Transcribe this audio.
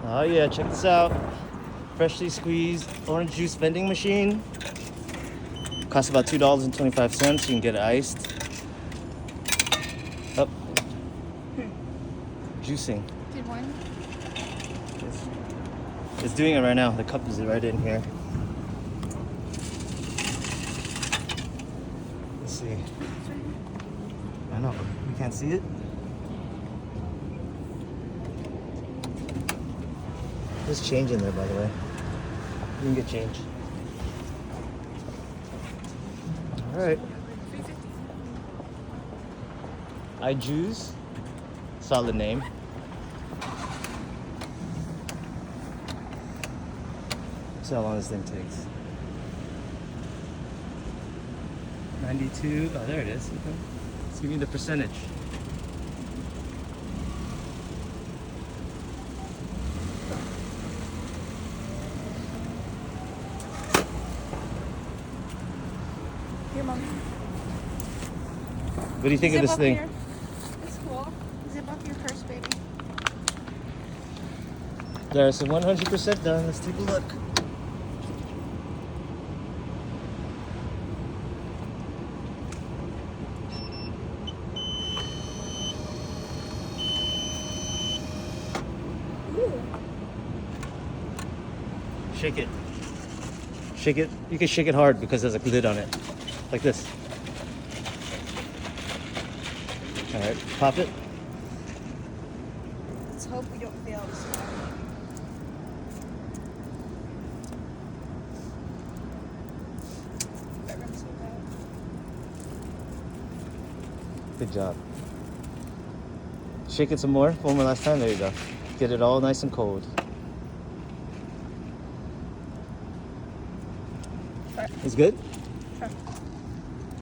Oh yeah, check this out. Freshly squeezed orange juice vending machine. Costs about $2.25. You can get it iced. Up. Juicing. Good one. It's doing it right now. The cup is right in here. Let's see. I know. We can't see it. There's change in there, by the way. You can get change. All right. iJooz. Solid name. See how long this thing takes. 92. Oh, there it is. Okay. Let's give me the percentage. Here, Mom. What do you think of this thing? Here. It's cool. Zip up your purse, baby. There's some 100% done. Let's take a look. Ooh. Shake it. Shake it. You can shake it hard because there's a lid on it. Like this. All right, pop it. Let's hope we don't fail this one. That runs so bad. Good job. Shake it some more. One more last time. There you go. Get it all nice and cold. Try. It's good? Try.